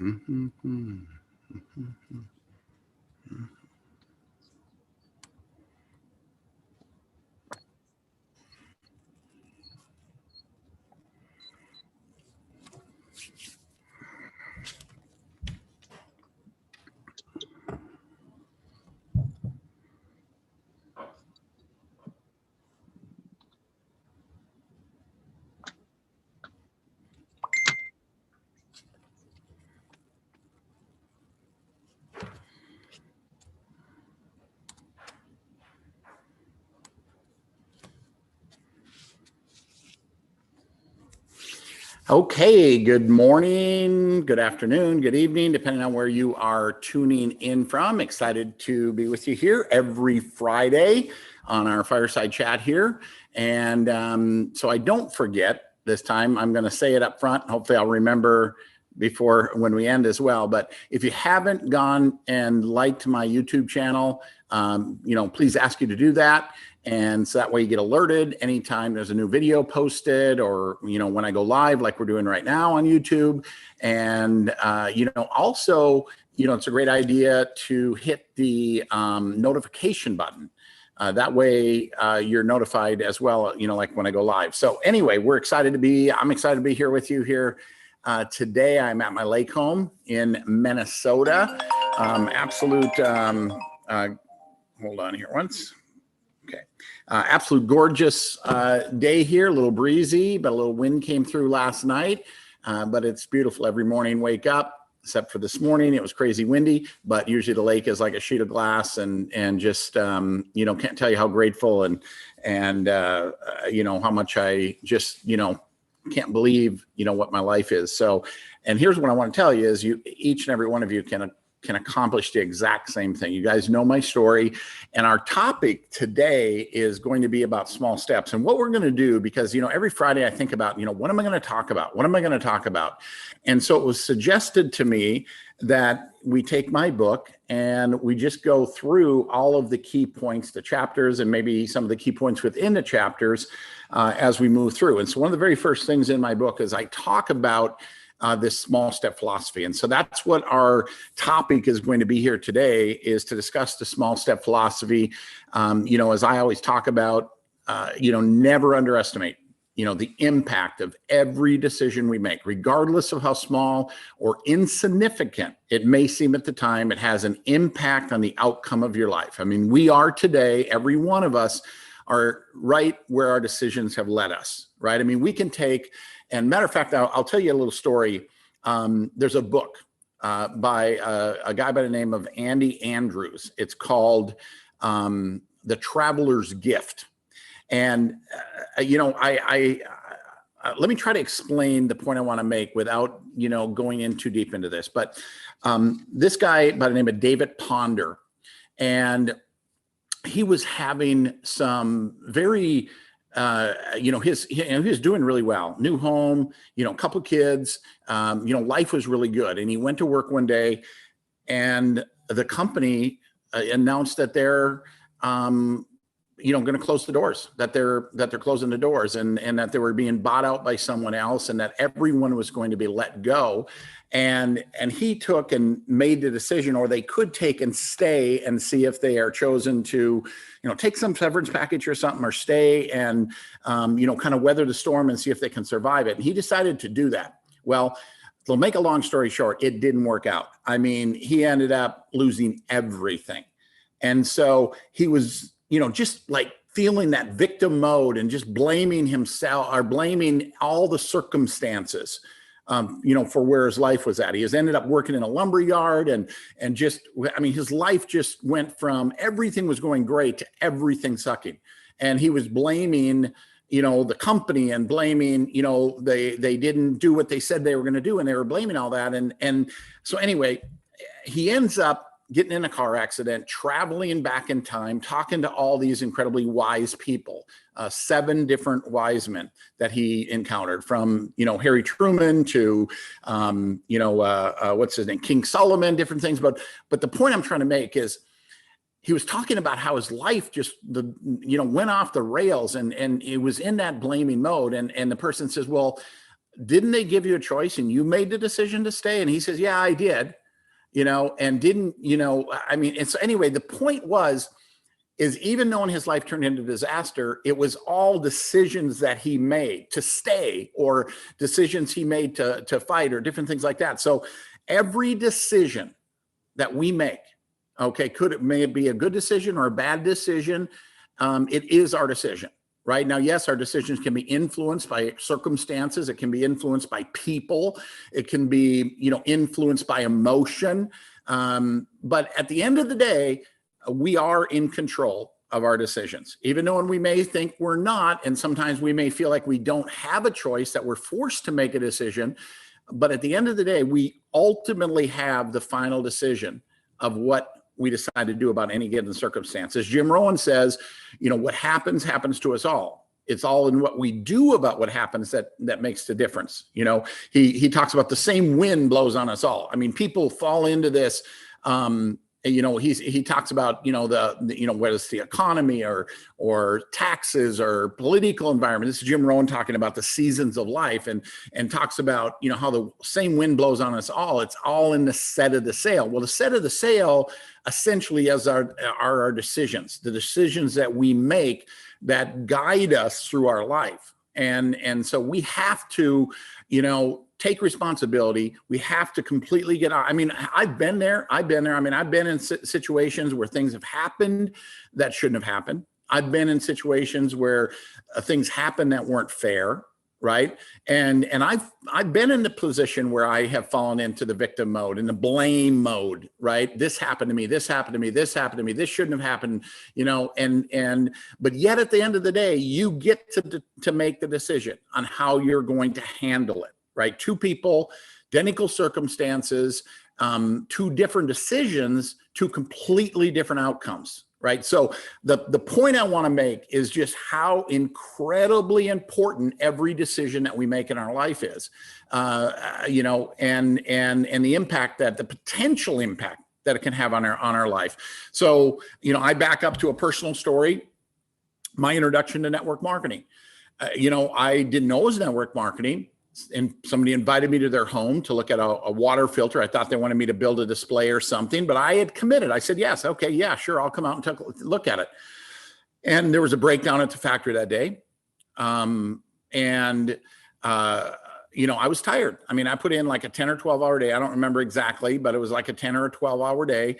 Mm-hmm. Okay, good morning, good afternoon, good evening, depending on where you are tuning in from. Excited to be with you here every Friday on our Fireside chat here. And so I don't forget this time, I'm going to say it up front. Hopefully I'll remember before when we end as well. But if you haven't gone and liked my YouTube channel, please ask you to do that. And so that way you get alerted anytime there's a new video posted or, when I go live like we're doing right now on YouTube. And, also, it's a great idea to hit the notification button. That way you're notified as well, like when I go live. So anyway, I'm excited to be here with you here. Today I'm at my lake home in Minnesota. Hold on here once. Okay. Absolute gorgeous day here, a little breezy, but a little wind came through last night. But it's beautiful every morning, wake up, except for this morning. It was crazy windy, but usually the lake is like a sheet of glass and just, can't tell you how grateful and how much I just, can't believe, what my life is. So, and here's what I want to tell you is each and every one of you can accomplish the exact same thing. You guys know my story, and our topic today is going to be about small steps. And what we're going to do, because every Friday I think about what am I going to talk about? What am I going to talk about? And so it was suggested to me that we take my book and we just go through all of the key points, the chapters, and maybe some of the key points within the chapters as we move through. And so one of the very first things in my book is I talk about this small step philosophy. And so that's what our topic is going to be here today, is to discuss the small step philosophy. As I always talk about, never underestimate, the impact of every decision we make, regardless of how small or insignificant it may seem at the time. It has an impact on the outcome of your life. I mean, we are today, every one of us are right where our decisions have led us, right? I mean, we can take, and matter of fact, I'll tell you a little story. There's a book by a guy by the name of Andy Andrews. It's called The Traveler's Gift. And, let me try to explain the point I want to make without, going in too deep into this. But this guy by the name of David Ponder, and he was having some very he was doing really well. New home, a couple kids, life was really good. And he went to work one day, and the company announced that they're, going to close the doors, that they're closing the doors, and that they were being bought out by someone else, and that everyone was going to be let go. And he took and made the decision, or they could take and stay and see if they are chosen to, take some severance package or something, or stay and, kind of weather the storm and see if they can survive it. And he decided to do that. Well, to make a long story short, it didn't work out. I mean, he ended up losing everything. And so he was, just like feeling that victim mode and just blaming himself, or blaming all the circumstances, for where his life was at. He has ended up working in a lumber yard and just, his life just went from everything was going great to everything sucking. And he was blaming, the company, and blaming, they didn't do what they said they were going to do, and they were blaming all that. And so anyway, he ends up getting in a car accident, traveling back in time, talking to all these incredibly wise people, 7 different wise men that he encountered, from, Harry Truman to, what's his name, King Solomon, different things. But the point I'm trying to make is, he was talking about how his life just, went off the rails, and it was in that blaming mode. And the person says, well, didn't they give you a choice and you made the decision to stay? And he says, yeah, I did, and didn't, I mean, and so anyway, the point is even though his life turned into disaster, it was all decisions that he made to stay, or decisions he made to fight, or different things like that. So every decision that we make, okay, may it be a good decision or a bad decision, it is our decision. Right now, yes, our decisions can be influenced by circumstances. It can be influenced by people. It can be, influenced by emotion. But at the end of the day, we are in control of our decisions, even though we may think we're not. And sometimes we may feel like we don't have a choice, that we're forced to make a decision. But at the end of the day, we ultimately have the final decision of what we decide to do about any given circumstance. As Jim Rohn says, what happens to us all. It's all in what we do about what happens that makes the difference. He talks about the same wind blows on us all. I mean, people fall into this, he talks about, whether it's the economy or taxes or political environment. This is Jim Rohn talking about the seasons of life, and talks about, how the same wind blows on us all. It's all in the set of the sail. Well, the set of the sail essentially are our decisions, the decisions that we make that guide us through our life. And so we have to, take responsibility. We have to completely get out. I mean, I've been there. I mean, I've been in situations where things have happened that shouldn't have happened. I've been in situations where things happened that weren't fair. Right. And I've been in the position where I have fallen into the victim mode and the blame mode. Right. This happened to me. This happened to me. This happened to me. This shouldn't have happened. But yet at the end of the day, you get to make the decision on how you're going to handle it. Right. Two people, identical circumstances, two different decisions, two completely different outcomes. Right. So the point I want to make is just how incredibly important every decision that we make in our life is, and the impact, the potential impact that it can have on our life. So, I back up to a personal story, my introduction to network marketing. I didn't know it was network marketing. And somebody invited me to their home to look at a water filter. I thought they wanted me to build a display or something, but I had committed. I said, yes, okay, yeah, sure. I'll come out and take a look at it. And there was a breakdown at the factory that day. I was tired. I mean, I put in like a 10 or 12 hour day. I don't remember exactly, but it was like a 10 or a 12 hour day.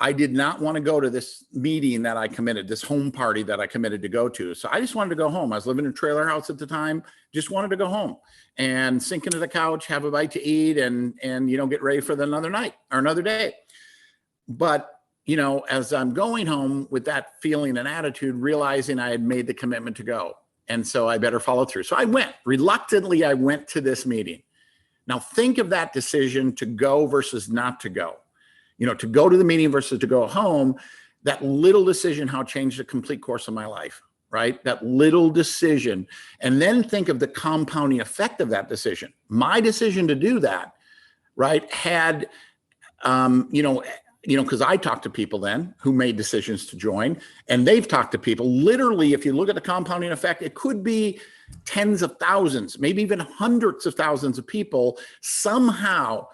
I did not want to go to this meeting that I committed, this home party that I committed to go to. So I just wanted to go home. I was living in a trailer house at the time, just wanted to go home and sink into the couch, have a bite to eat, and get ready for another night or another day. But, as I'm going home with that feeling and attitude, realizing I had made the commitment to go. And so I better follow through. So I went. Reluctantly, I went to this meeting. Now think of that decision to go versus not to go. To go to the meeting versus to go home, that little decision, how it changed the complete course of my life, right? That little decision. And then think of the compounding effect of that decision. My decision to do that, right, had, because I talked to people then who made decisions to join, and they've talked to people. Literally, if you look at the compounding effect, it could be tens of thousands, maybe even hundreds of thousands of people somehow,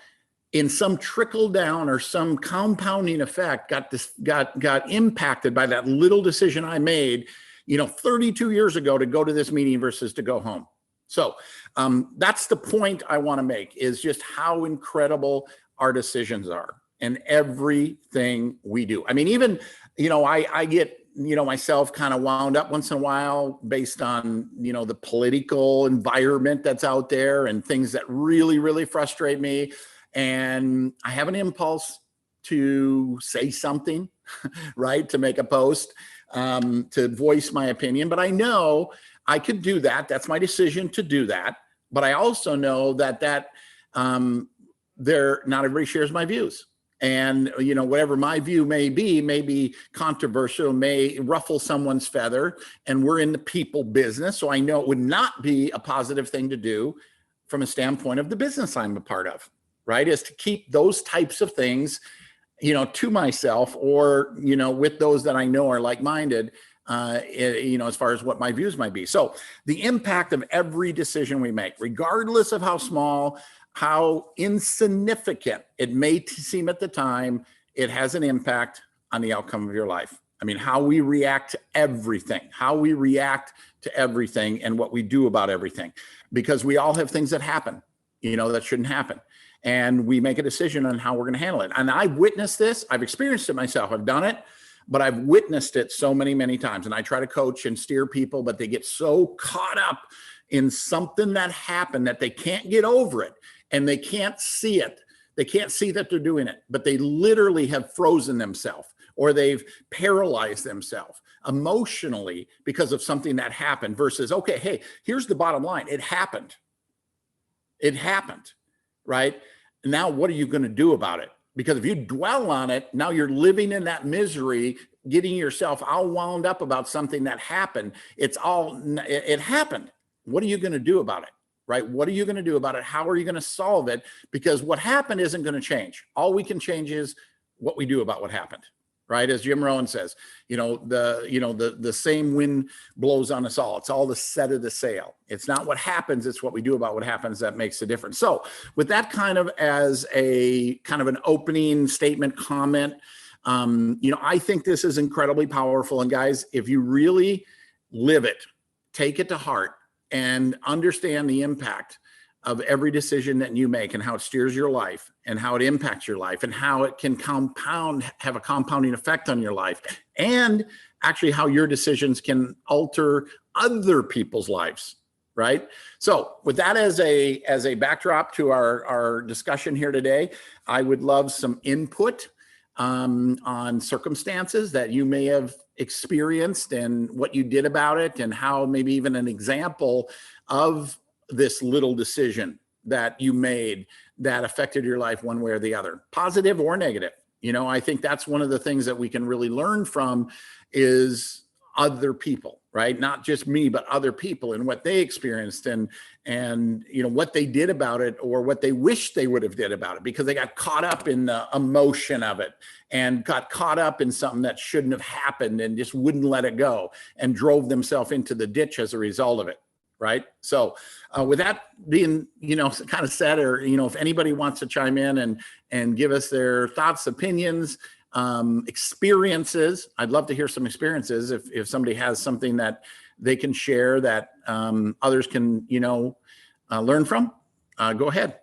in some trickle down or some compounding effect, got impacted by that little decision I made, 32 years ago to go to this meeting versus to go home. So that's the point I want to make, is just how incredible our decisions are and everything we do. I mean, even, I get, myself kind of wound up once in a while based on, the political environment that's out there and things that really, really frustrate me. And I have an impulse to say something, right? To make a post, to voice my opinion. But I know I could do that. That's my decision to do that. But I also know that not everybody shares my views. And, whatever my view may be controversial, may ruffle someone's feather. And we're in the people business. So I know it would not be a positive thing to do from a standpoint of the business I'm a part of. Right, is to keep those types of things, to myself, or, with those that I know are like-minded, as far as what my views might be. So the impact of every decision we make, regardless of how small, how insignificant it may seem at the time, it has an impact on the outcome of your life. I mean, how we react to everything, and what we do about everything, because we all have things that happen, that shouldn't happen. And we make a decision on how we're going to handle it. And I've witnessed this. I've experienced it myself. I've done it, but I've witnessed it so many, many times. And I try to coach and steer people, but they get so caught up in something that happened that they can't get over it, and they can't see it. They can't see that they're doing it, but they literally have frozen themselves, or they've paralyzed themselves emotionally because of something that happened, versus, okay, hey, here's the bottom line. It happened. Right? Now, what are you going to do about it? Because if you dwell on it, now you're living in that misery, getting yourself all wound up about something that happened. It happened. What are you going to do about it? Right? What are you going to do about it? How are you going to solve it? Because what happened isn't going to change. All we can change is what we do about what happened. Right? As Jim Rohn says, the same wind blows on us all. It's all the set of the sail. It's not what happens, it's what we do about what happens that makes the difference. So with that kind of as a kind of an opening statement comment, I think this is incredibly powerful. And guys, if you really live it, take it to heart, and understand the impact of every decision that you make, and how it steers your life, and how it impacts your life, and how it can have a compounding effect on your life, and actually how your decisions can alter other people's lives, right? So with that as a backdrop to our discussion here today, I would love some input on circumstances that you may have experienced and what you did about it, and how maybe even an example of this little decision that you made that affected your life one way or the other, positive or negative. I think that's one of the things that we can really learn from is other people, right? Not just me, but other people, and what they experienced, and what they did about it, or what they wish they would have did about it, because they got caught up in the emotion of it, and got caught up in something that shouldn't have happened, and just wouldn't let it go, and drove themselves into the ditch as a result of it. Right. So with that being, kind of said, or, if anybody wants to chime in and give us their thoughts, opinions, experiences, I'd love to hear some experiences. If somebody has something that they can share that others can, learn from, go ahead.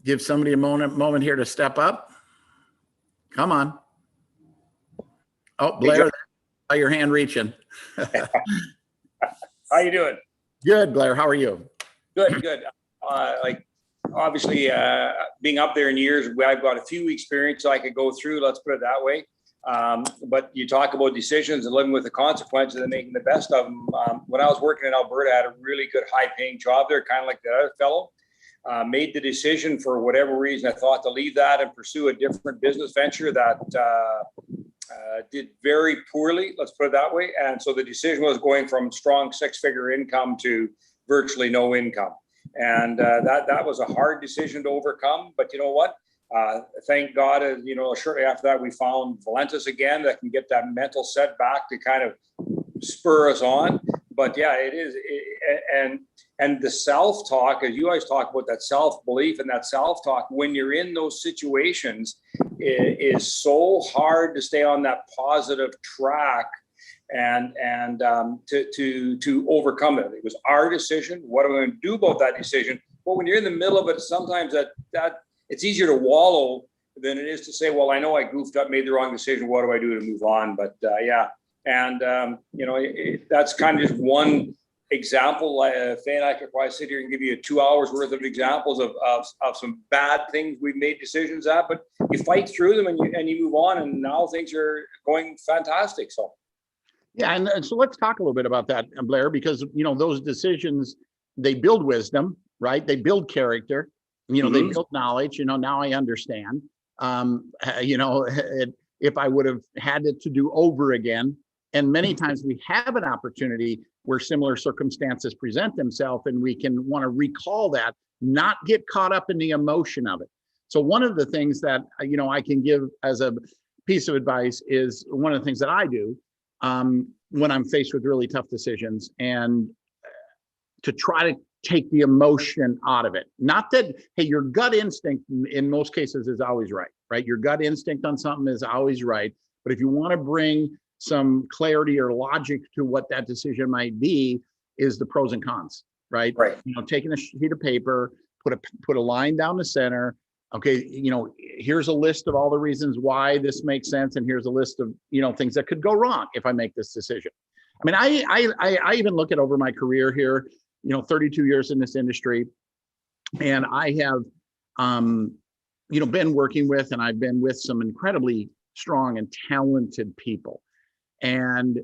Give somebody a moment here to step up. Come on. Oh, Blair, saw your hand reaching. How you doing? Good, Blair. How are you? Good. Obviously, being up there in years, I've got a few experiences I could go through. Let's put it that way. But you talk about decisions and living with the consequences and making the best of them. When I was working in Alberta, I had a really good, high-paying job there, kind of like the other fellow. Made the decision for whatever reason. I thought to leave that and pursue a different business venture that did very poorly, let's put it that way. And so the decision was going from strong six-figure income to virtually no income. And that was a hard decision to overcome. But you know what? Thank God, shortly after that, we found Valentis again that can get that mental setback to kind of spur us on. But yeah, it is. And the self-talk, as you always talk about, that self-belief and that self-talk, when you're in those situations, it is so hard to stay on that positive track and to overcome it. It was our decision. What am I going to do about that decision? But when you're in the middle of it, sometimes that it's easier to wallow than it is to say, well, I know I goofed up, made the wrong decision. What do I do to move on? But yeah. And, that's kind of just one example. Faye and I could probably sit here and give you 2 hours worth of examples of some bad things we've made decisions at, but you fight through them and you move on, and now things are going fantastic. So. Yeah. And so let's talk a little bit about that, Blair, because, those decisions, they build wisdom, right? They build character, they build knowledge, now I understand, if I would have had it to do over again. And many times we have an opportunity where similar circumstances present themselves, and we can want to recall that, not get caught up in the emotion of it. So one of the things that, I can give as a piece of advice is one of the things that I do when I'm faced with really tough decisions, and to try to take the emotion out of it. Not that, hey, your gut instinct in most cases is always right, right? Your gut instinct on something is always right. But if you want to bring some clarity or logic to what that decision might be, is the pros and cons, right? Right. Taking a sheet of paper, put a line down the center. Okay, here's a list of all the reasons why this makes sense, and here's a list of things that could go wrong if I make this decision. I mean, I even look at over my career here, 32 years in this industry, and I have, been working with, and I've been with some incredibly strong and talented people, and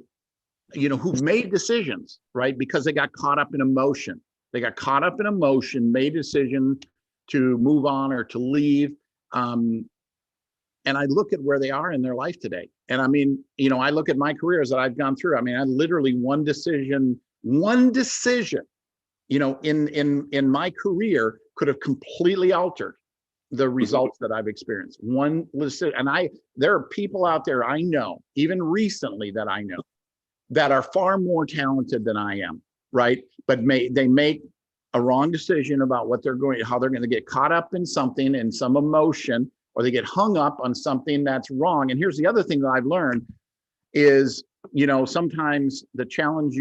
who've made decisions, right? Because they got caught up in emotion. They got caught up in emotion, made a decision to move on or to leave. And I look at where they are in their life today. And I mean, I look at my careers that I've gone through. I mean, I literally one decision, in my career could have completely altered the results that I've experienced. One decision, and there are people out there I know, even recently that I know, that are far more talented than I am, right? But they make a wrong decision about how they're going to get caught up in something, in some emotion, or they get hung up on something that's wrong. And here's the other thing that I've learned is, sometimes the challenge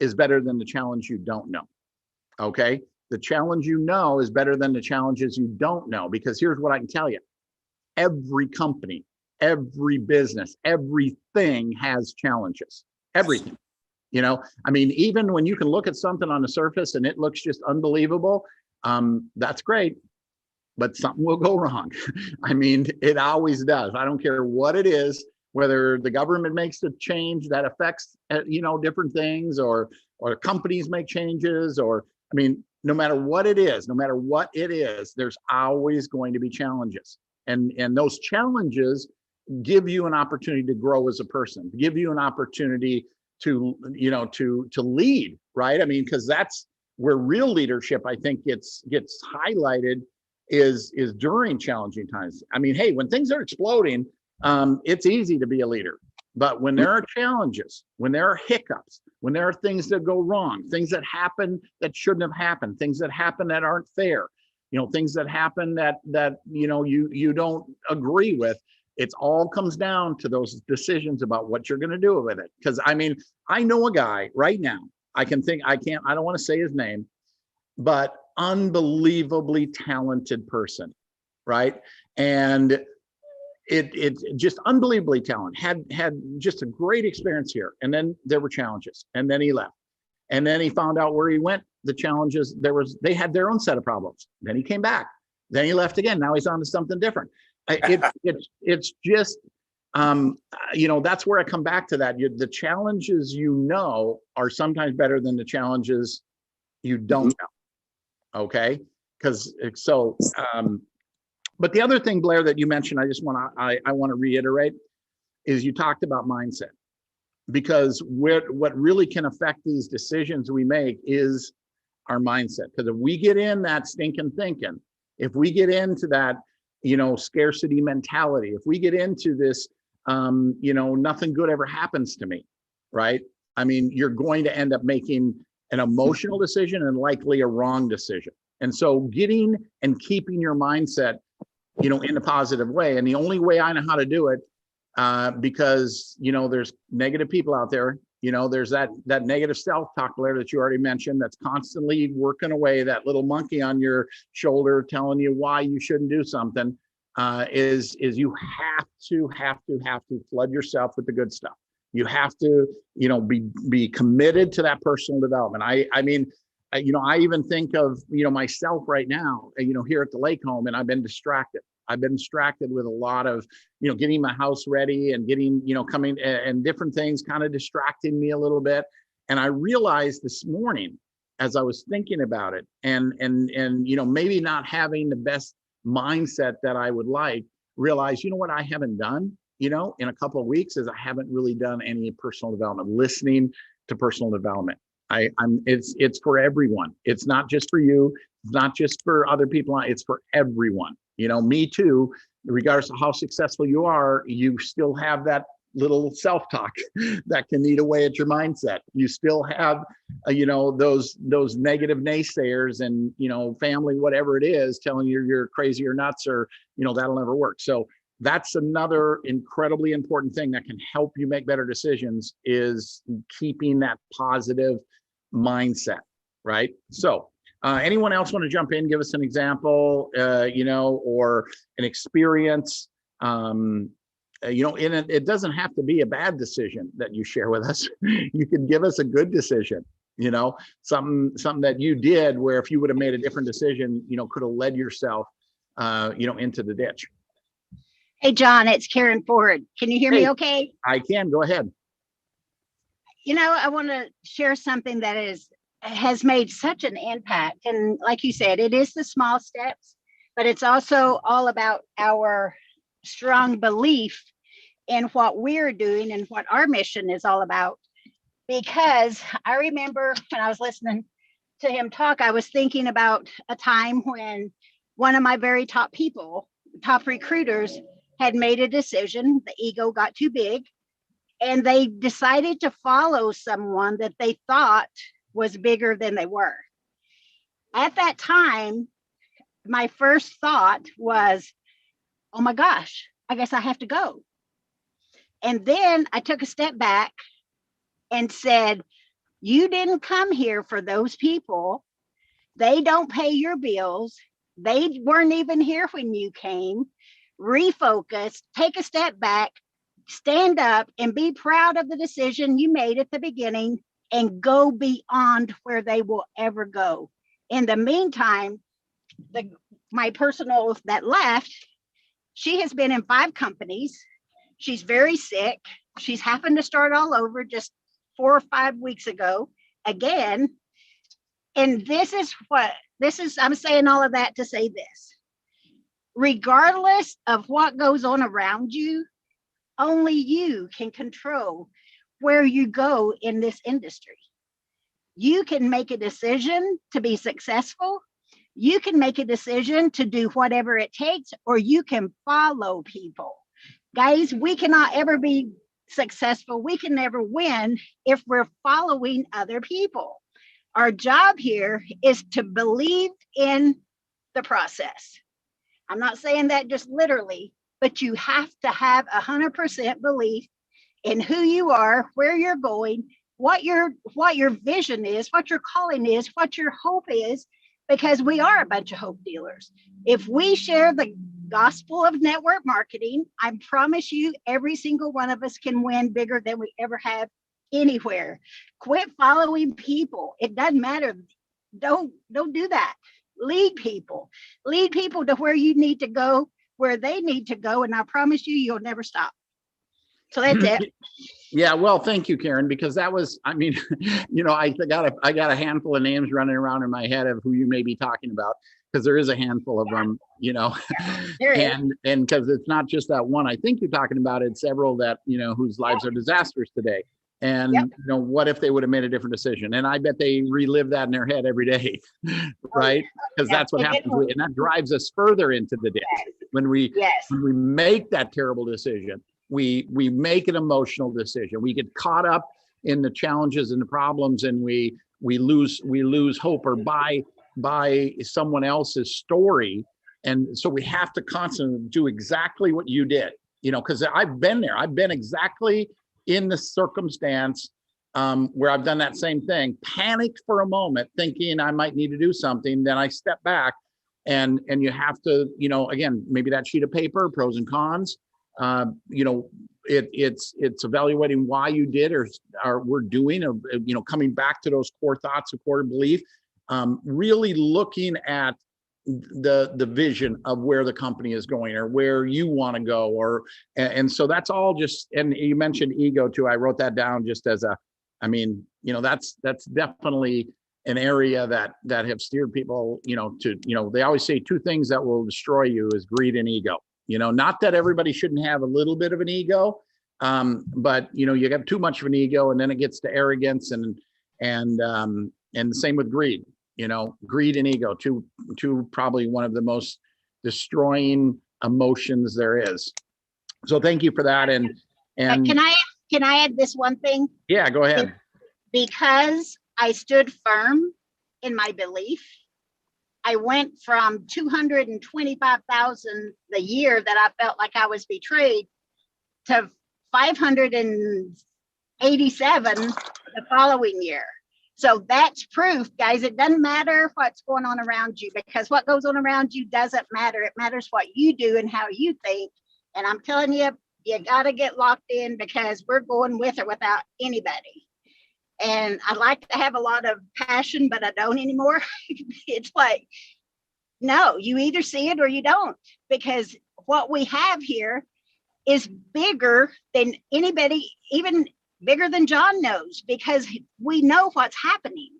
is better than the challenge you don't know. Okay? The challenge is better than the challenges you don't know, because here's what I can tell you. Every company, every business, everything has challenges. Everything. I mean, even when you can look at something on the surface and it looks just unbelievable, that's great, but something will go wrong. I mean, it always does. I don't care what it is, whether the government makes a change that affects, different things, or companies make changes, or, I mean, no matter what it is, there's always going to be challenges. And those challenges give you an opportunity to grow as a person, give you an opportunity to lead, right? I mean, because that's where real leadership, I think, gets highlighted is during challenging times. I mean, hey, when things are exploding, it's easy to be a leader. But when there are challenges, when there are hiccups, when there are things that go wrong, things that happen that shouldn't have happened, things that happen that aren't fair, things that happen that you don't agree with, it all comes down to those decisions about what you're going to do with it. Because I mean, I know a guy right now, I don't want to say his name, but unbelievably talented person, right? And it just unbelievably talented, had just a great experience here. And then there were challenges, and then he left. And then he found out where he went, the challenges, they had their own set of problems. Then he came back, then he left again. Now he's on to something different. It's just, that's where I come back to that. The challenges are sometimes better than the challenges you don't know. Okay. But the other thing, Blair, that you mentioned, I want to reiterate, is you talked about mindset, because what really can affect these decisions we make is our mindset. Because if we get in that stinking thinking, if we get into that, scarcity mentality, if we get into this, nothing good ever happens to me, right? I mean, you're going to end up making an emotional decision and likely a wrong decision. And so getting and keeping your mindset, in a positive way. And the only way I know how to do it, because, there's negative people out there, there's that negative self-talk, Blair, that you already mentioned, that's constantly working away, that little monkey on your shoulder telling you why you shouldn't do something, is you have to flood yourself with the good stuff. You have to, be committed to that personal development. I mean, I even think of, myself right now, here at the lake home, and I've been distracted. I've been distracted with a lot of, getting my house ready and getting, coming and different things kind of distracting me a little bit. And I realized this morning, as I was thinking about it, and maybe not having the best mindset that I would like, realize, what I haven't done, in a couple of weeks, is I haven't really done any personal development, listening to personal development. It's for everyone. It's not just for you. It's not just for other people. It's for everyone. Me too. regardless of how successful you are, you still have that little self-talk that can eat away at your mindset. You still have, those negative naysayers and, family, whatever it is, telling you you're crazy or nuts, or, that'll never work. So that's another incredibly important thing that can help you make better decisions, is keeping that positive mindset, right? So anyone else want to jump in, give us an example, or an experience? It doesn't have to be a bad decision that you share with us. You can give us a good decision, something that you did where if you would have made a different decision, could have led yourself, into the ditch. Hey, John, it's Karen Ford. Can you hear me okay? I can. Go ahead. I want to share something that has made such an impact. And like you said, it is the small steps, but it's also all about our strong belief in what we're doing and what our mission is all about. Because I remember when I was listening to him talk, I was thinking about a time when one of my very top recruiters, had made a decision. The ego got too big, and they decided to follow someone that they thought was bigger than they were. At that time, my first thought was, oh my gosh, I guess I have to go. And then I took a step back and said, you didn't come here for those people. They don't pay your bills. They weren't even here when you came. Refocus, take a step back, stand up, and be proud of the decision you made at the beginning, and go beyond where they will ever go. In the meantime, my personal that left, she has been in 5 companies. She's very sick. She's happened to start all over just 4 or 5 weeks ago again. And I'm saying all of that to say this. Regardless of what goes on around you, only you can control where you go in this industry. You can make a decision to be successful. You can make a decision to do whatever it takes, or you can follow people. Guys, we cannot ever be successful. We can never win if we're following other people. Our job here is to believe in the process. I'm not saying that just literally, but you have to have 100% belief in who you are, where you're going, what your vision is, what your calling is, what your hope is, because we are a bunch of hope dealers. If we share the gospel of network marketing, I promise you, every single one of us can win bigger than we ever have anywhere. Quit following people. It doesn't matter. Don't do that. Lead people to where you need to go, where they need to go. And I promise you, you'll never stop. So that's it. Yeah, well, thank you, Karen, because that was, I got a handful of names running around in my head of who you may be talking about, because there is a handful of them, and because it's not just that one I think you're talking about, it's several that, whose lives are disasters today. And, what if they would have made a different decision? And I bet they relive that in their head every day, right? Because that's what happens. And that drives us further into the ditch. When we make that terrible decision, we make an emotional decision. We get caught up in the challenges and the problems, and we lose hope, or buy someone else's story. And so we have to constantly do exactly what you did, because I've been there. I've been exactly in the circumstance where I've done that same thing, panicked for a moment, thinking I might need to do something. Then I step back, and you have to, again, maybe that sheet of paper, pros and cons. It's evaluating why you did or we're doing, or coming back to those core thoughts of core belief, really looking at the vision of where the company is going, or where you want to go, and so that's all just, and you mentioned ego too. I wrote that down just as that's definitely an area that have steered people, they always say 2 things that will destroy you is greed and ego. Not that everybody shouldn't have a little bit of an ego, but you have too much of an ego, and then it gets to arrogance, and the same with greed. Greed and ego, two probably one of the most destroying emotions there is. So thank you for that. And Can I add this one thing? yeah, go ahead. Because I stood firm in my belief, I went from 225,000 the year that I felt like I was betrayed to 587 the following year. So that's proof, guys. It doesn't matter what's going on around you, because what goes on around you doesn't matter. It matters what you do and how you think. And I'm telling you, you got to get locked in, because we're going with or without anybody. And I like to have a lot of passion, but I don't anymore. It's like, no, you either see it or you don't, because what we have here is bigger than anybody, even bigger than John knows, because we know what's happening.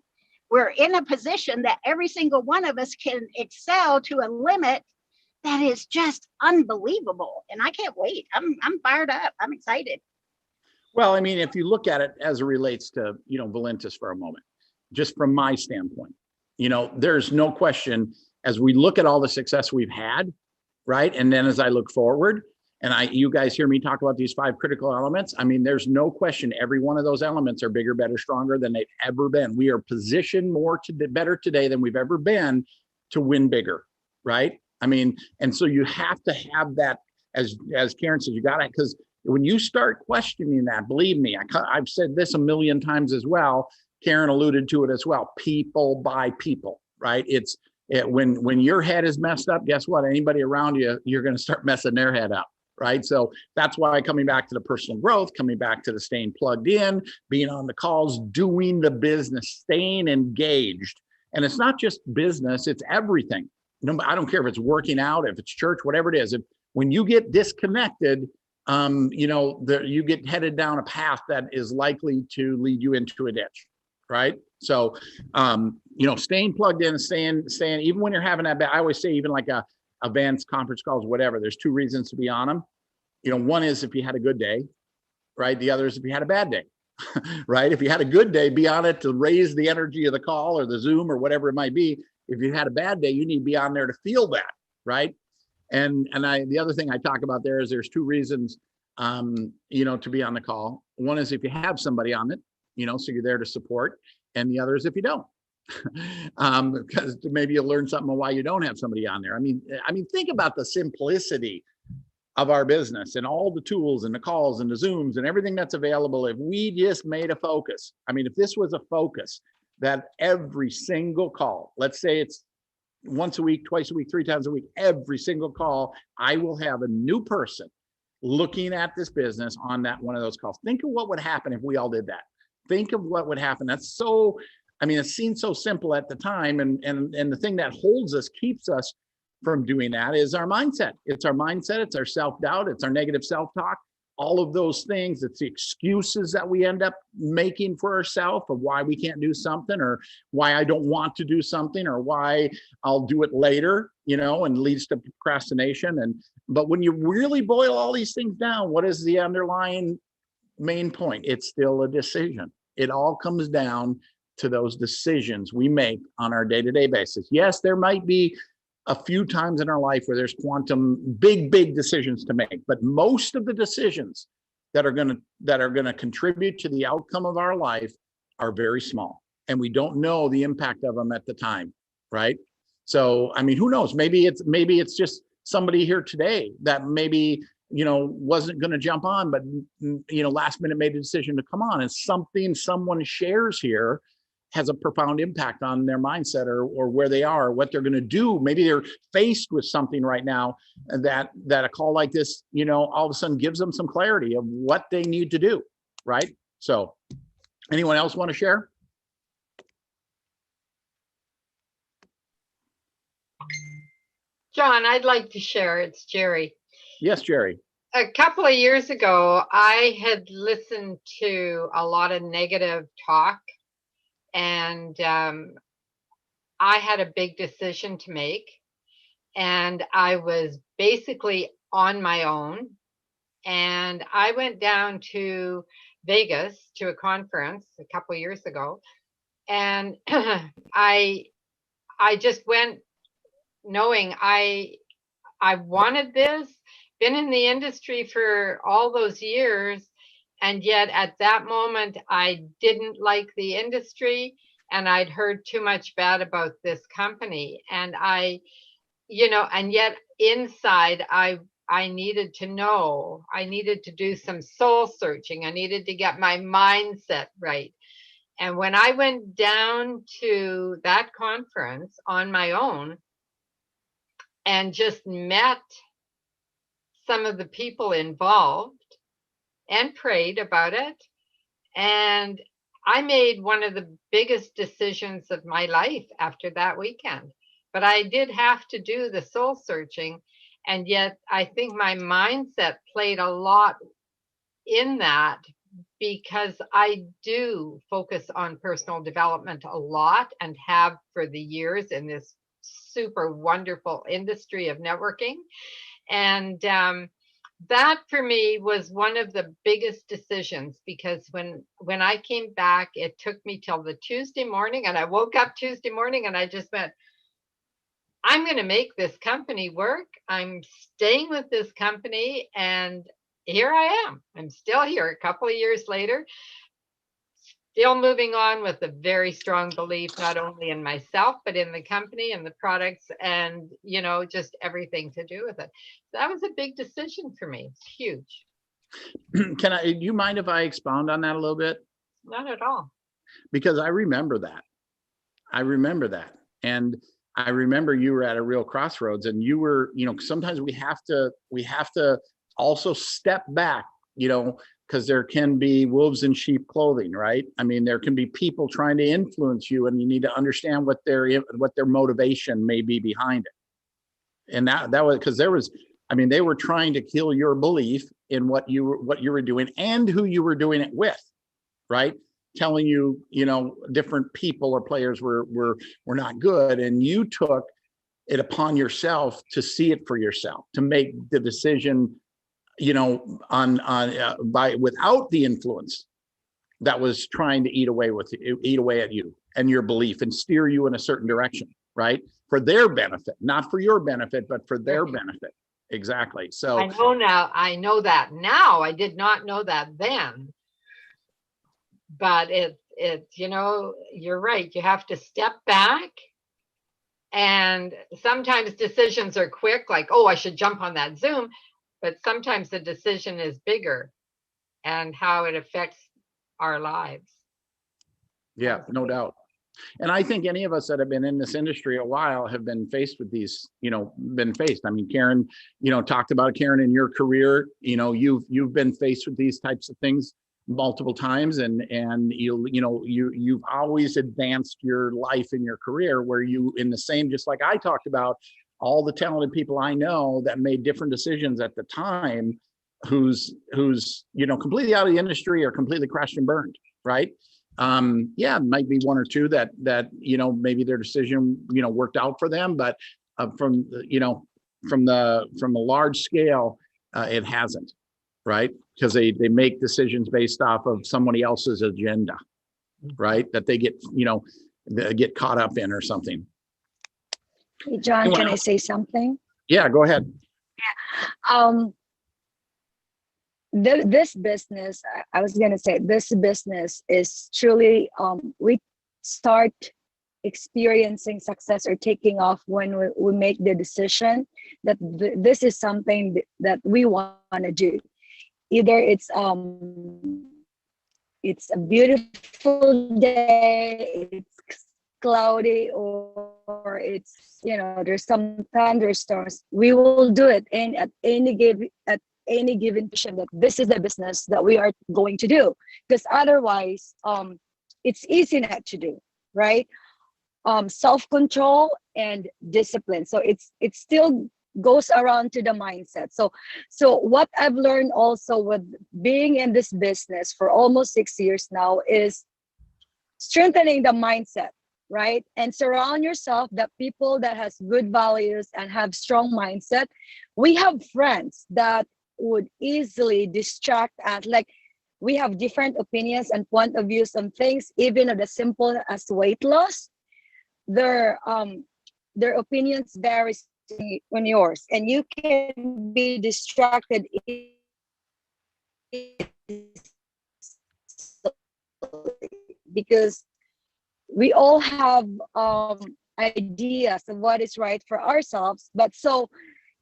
We're in a position that every single one of us can excel to a limit that is just unbelievable. And I can't wait. I'm fired up. I'm excited. Well, I mean, if you look at it as it relates to, Valentis for a moment, just from my standpoint, there's no question, as we look at all the success we've had, right? And then as I look forward, and you guys hear me talk about these 5 critical elements. I mean, there's no question every one of those elements are bigger, better, stronger than they've ever been. We are positioned better today than we've ever been to win bigger, right? I mean, and so you have to have that, as Karen said, you got to, because when you start questioning that, believe me, I've said this a million times as well. Karen alluded to it as well. People buy people, right? When your head is messed up, guess what? Anybody around you, you're going to start messing their head up, right? So that's why, coming back to the personal growth, coming back to the staying plugged in, being on the calls, doing the business, staying engaged. And it's not just business, it's everything. I don't care if it's working out, if it's church, whatever it is. When you get disconnected, you get headed down a path that is likely to lead you into a ditch, right? So, staying plugged in, staying, even when you're having that, I always say, even like events, conference calls, whatever, there's 2 reasons to be on them. One is if you had a good day, right? The other is if you had a bad day, right? If you had a good day, be on it to raise the energy of the call or the Zoom or whatever it might be. If you had a bad day, you need to be on there to feel that, right? And the other thing I talk about there is there's 2 reasons, to be on the call. One is if you have somebody on it, so you're there to support, and the other is if you don't, because maybe you'll learn something on why you don't have somebody on there. I mean, think about the simplicity of our business and all the tools and the calls and the Zooms and everything that's available. If we just made a focus, if this was a focus that every single call, let's say it's once a week, twice a week, 3 times a week, every single call, I will have a new person looking at this business on that one of those calls. Think of what would happen if we all did that. Think of what would happen. That's so, it seemed so simple at the time. And the thing that holds us, keeps us from doing that, is our mindset. It's our mindset. It's our self-doubt. It's our negative self-talk. All of those things. It's the excuses that we end up making for ourselves of why we can't do something, or why I don't want to do something, or why I'll do it later, and leads to procrastination. But when you really boil all these things down, what is the underlying main point? It's still a decision. It all comes down to those decisions we make on our day-to-day basis. Yes, there might be a few times in our life where there's quantum big decisions to make, but most of the decisions that are going to contribute to the outcome of our life are very small, and we don't know the impact of them at the time, right? So who knows? Maybe it's just somebody here today that maybe wasn't going to jump on, but last minute made a decision to come on, and something someone shares here has a profound impact on their mindset, or where they are, or what they're going to do. Maybe they're faced with something right now that a call like this, all of a sudden gives them some clarity of what they need to do, right? So anyone else want to share? John, I'd like to share. It's Jerry. Yes, Jerry. A couple of years ago, I had listened to a lot of negative talk, and I had a big decision to make, and I was basically on my own. And I went down to Vegas to a conference a couple of years ago, and I just went knowing I I wanted this, been in the industry for all those years. And yet at that moment, I didn't like the industry and I'd heard too much bad about this company. And and yet inside, I needed to know, I needed to do some soul searching. I needed to get my mindset right. And when I went down to that conference on my own and just met some of the people involved and prayed about it, and I made one of the biggest decisions of my life after that weekend. But I did have to do the soul searching. And yet I think my mindset played a lot in that, because I do focus on personal development a lot and have for the years in this super wonderful industry of networking. And that for me was one of the biggest decisions, because when I came back, it took me till the Tuesday morning, and I woke up Tuesday morning and I just went, I'm going to make this company work. I'm staying with this company, and here I am. I'm still here a couple of years later, still moving on with a very strong belief, not only in myself, but in the company and the products and, just everything to do with it. So that was a big decision for me. It's huge. Do you mind if I expound on that a little bit? Not at all. Because I remember that. And I remember you were at a real crossroads, and you were, sometimes we have to also step back, because there can be wolves in sheep clothing, right? I mean, there can be people trying to influence you, and you need to understand what their motivation may be behind it. And that was because they were trying to kill your belief in what you were doing and who you were doing it with, right? Telling you, different people or players were not good, and you took it upon yourself to see it for yourself, to make the decision, without the influence that was trying to eat away at you and your belief and steer you in a certain direction, right? For their benefit, not for your benefit, but for their benefit. Exactly. So I know that now. I did not know that then. But you're right. You have to step back. And sometimes decisions are quick, like, oh, I should jump on that Zoom. But sometimes the decision is bigger and how it affects our lives. Yeah, no doubt. And I think any of us that have been in this industry a while have been faced with these, I mean, Karen, talked about Karen in your career, you've been faced with these types of things multiple times, and you've always advanced your life in your career, where you, in the same, just like I talked about, all the talented people I know that made different decisions at the time, who's completely out of the industry or completely crashed and burned, right? It might be one or two that maybe their decision worked out for them, but from the large scale, it hasn't, right? Because they make decisions based off of somebody else's agenda, right? That they get caught up in or something. Hey, John, can I say something? Yeah, go ahead. This business, I was going to say, this business is truly, we start experiencing success or taking off when we make the decision that this is something that we want to do. Either it's a beautiful day, it's cloudy, or it's, there's some thunderstorms, we will do it. And at any given position, that this is the business that we are going to do, because otherwise it's easy not to do, right? Self-control and discipline. So it still goes around to the mindset. So what I've learned also with being in this business for almost 6 years now is strengthening the mindset, right? And surround yourself that people that has good values and have strong mindset. We have friends that would easily distract us. Like, we have different opinions and point of views on things, even of the simple as weight loss. Their opinions vary on yours, and you can be distracted because we all have ideas of what is right for ourselves, but so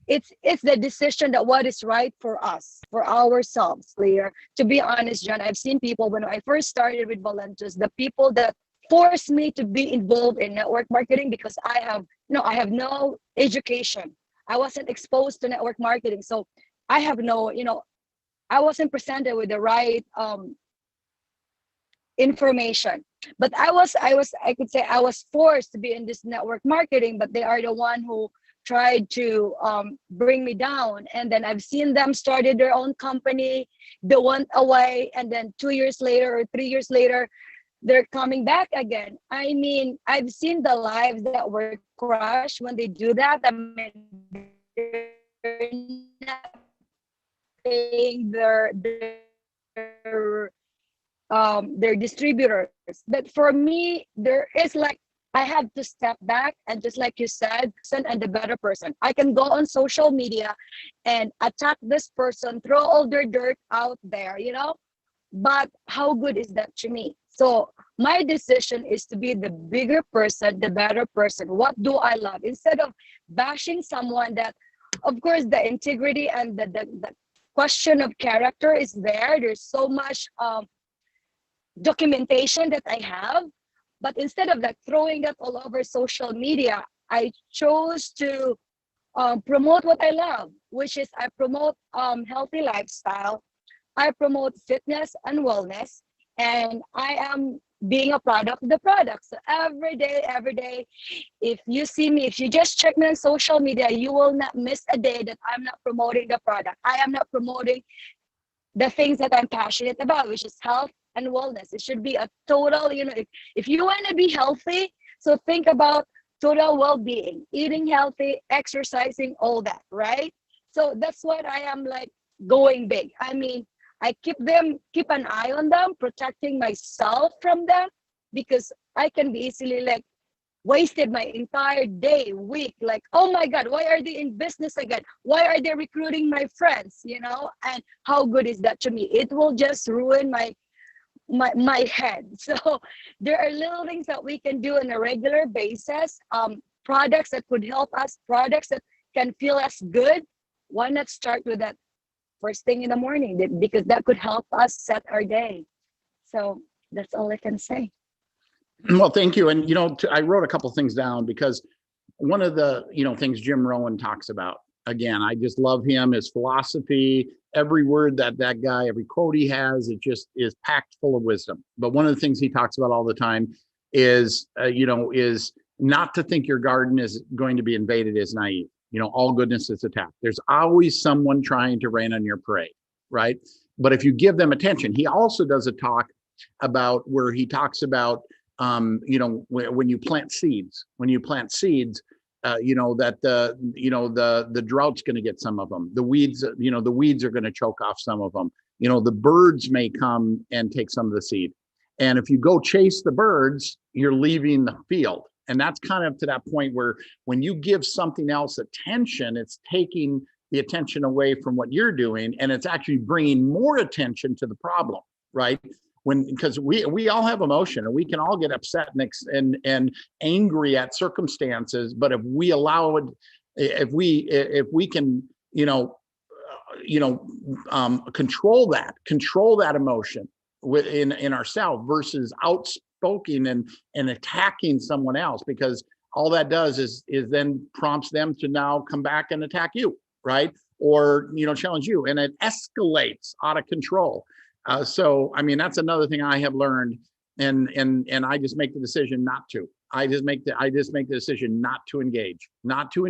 it's the decision that what is right for us, for ourselves. Clear. To be honest, John, I've seen people when I first started with Valentus, the people that forced me to be involved in network marketing, because I have no education. I wasn't exposed to network marketing, so I have no, I wasn't presented with the right information. But I could say I was forced to be in this network marketing, but they are the one who tried to bring me down. And then I've seen them started their own company, they went away, and then 2 years later or 3 years later, they're coming back again. I mean, I've seen the lives that were crushed when they do that. I mean, they're not paying their distributors. But for me, there is like, I have to step back and just like you said, and the better person. I can go on social media and attack this person, throw all their dirt out there, but how good is that to me? So my decision is to be the bigger person, the better person. What do I love? Instead of bashing someone that, of course, the integrity and the question of character is there. There's so much documentation that I have. But instead of like throwing that all over social media, I chose to promote what I love, which is I promote healthy lifestyle. I promote fitness and wellness, and I am being a product of the product. So every day, if you see me, if you just check me on social media, you will not miss a day that I'm not promoting the product. I am not promoting the things that I'm passionate about, which is health and wellness. It should be a total, if you want to be healthy, so think about total well-being, eating healthy, exercising, all that, right? So that's what I am like going big. I mean, I keep an eye on them, protecting myself from them, because I can be easily like wasted my entire day, week, like, oh my God, why are they in business again? Why are they recruiting my friends? And how good is that to me? It will just ruin my head. So there are little things that we can do on a regular basis, products that could help us, products that can feel us good. Why not start with that first thing in the morning, because that could help us set our day. So that's all I can say. Well, thank you. And, I wrote a couple things down because one of the, things Jim Rohn talks about, again, I just love him, his philosophy, every word that guy, every quote he has, it just is packed full of wisdom. But one of the things he talks about all the time is not to think your garden is going to be invaded is naive. All goodness is attacked. There's always someone trying to rain on your parade, right? But if you give them attention, he also does a talk about where he talks about, when you plant seeds, that the drought's going to get some of them. The weeds are going to choke off some of them. The birds may come and take some of the seed. And if you go chase the birds, you're leaving the field. And that's kind of to that point where when you give something else attention, it's taking the attention away from what you're doing, and it's actually bringing more attention to the problem, right? Because we all have emotion, and we can all get upset and angry at circumstances, but if we allow it, if we can control that emotion in ourselves versus outspoken and attacking someone else, because all that does is then prompts them to now come back and attack you, right? Or challenge you, and it escalates out of control. So I mean, that's another thing I have learned, and I just make the decision not to. I just make the decision not to engage, not to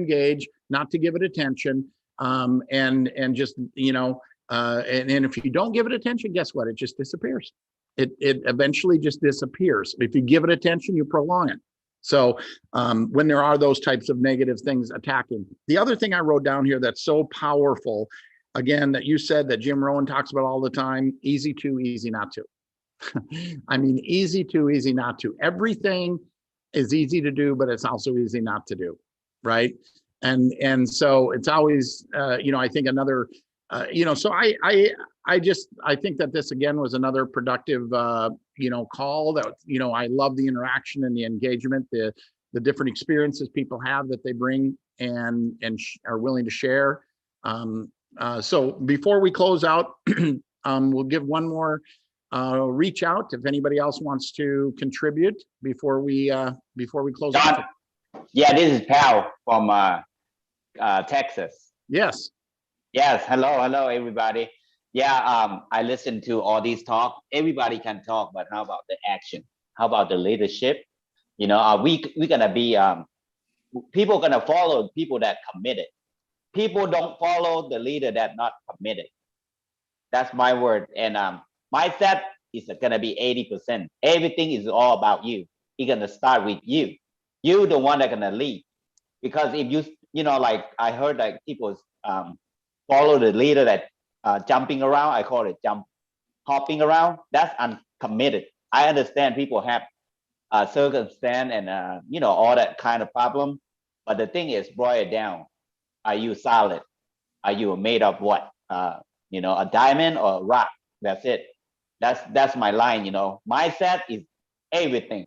give it attention, and just and if you don't give it attention, guess what? It just disappears. It eventually just disappears. If you give it attention, you prolong it. So when there are those types of negative things attacking, the other thing I wrote down here that's so powerful, again, that you said that Jim Rohn talks about all the time, easy to, easy not to. I mean, easy to, easy not to. Everything is easy to do, but it's also easy not to do, right? And so it's always, I think another, so I think that this again was another productive, call that, I love the interaction and the engagement, the different experiences people have that they bring and are willing to share. So before we close out, we'll give one more reach out if anybody else wants to contribute before we close out. Yeah, this is Pal from Texas. Yes. Yes. Hello, everybody. Yeah, I listen to all these talk. Everybody can talk, but how about the action? How about the leadership? We're gonna be people gonna follow people that committed. People don't follow the leader that not committed. That's my word. And mindset is gonna be 80%. Everything is all about you. It's gonna start with you. You the one that gonna lead. Because if like I heard like people follow the leader that jumping around, I call it hopping around. That's uncommitted. I understand people have circumstance and all that kind of problem. But the thing is, boil it down. Are you solid? Are you made of what? A diamond or a rock? That's it. That's my line. Mindset is everything.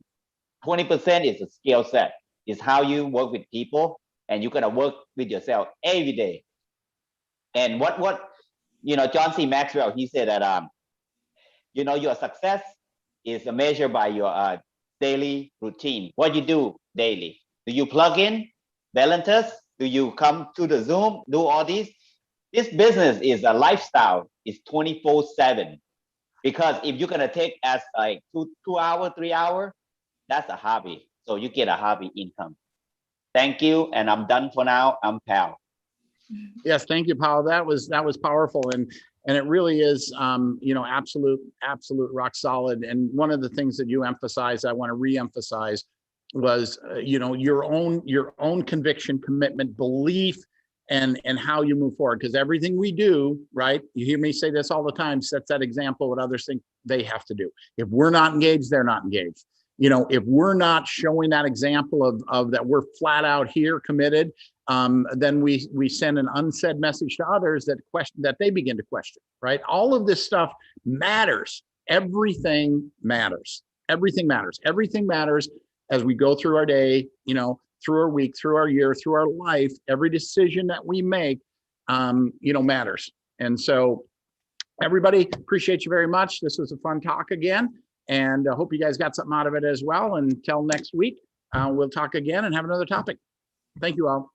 20% is a skill set. It's how you work with people, and you're gonna work with yourself every day. And what John C. Maxwell, he said that your success is measured by your daily routine. What you do daily. Do you plug in volunteers? Do you come to the Zoom? Do all these? This business is a lifestyle. It's 24/7. Because if you're gonna take as like 2 hour, 3 hour, that's a hobby. So you get a hobby income. Thank you, and I'm done for now. I'm Pal. Yes, thank you, Paul. That was powerful, and it really is, absolute rock solid. And one of the things that you emphasized, I want to re-emphasize, was your own conviction, commitment, belief, and how you move forward. Because everything we do, right? You hear me say this all the time, sets that example what others think they have to do. If we're not engaged, they're not engaged. If we're not showing that example of that we're flat out here committed, then we send an unsaid message to others that they begin to question, right? All of this stuff matters. Everything matters. Everything matters. Everything matters as we go through our day, through our week, through our year, through our life. Every decision that we make, matters. And so everybody, appreciate you very much. This was a fun talk again. And I hope you guys got something out of it as well. Until next week, we'll talk again and have another topic. Thank you all.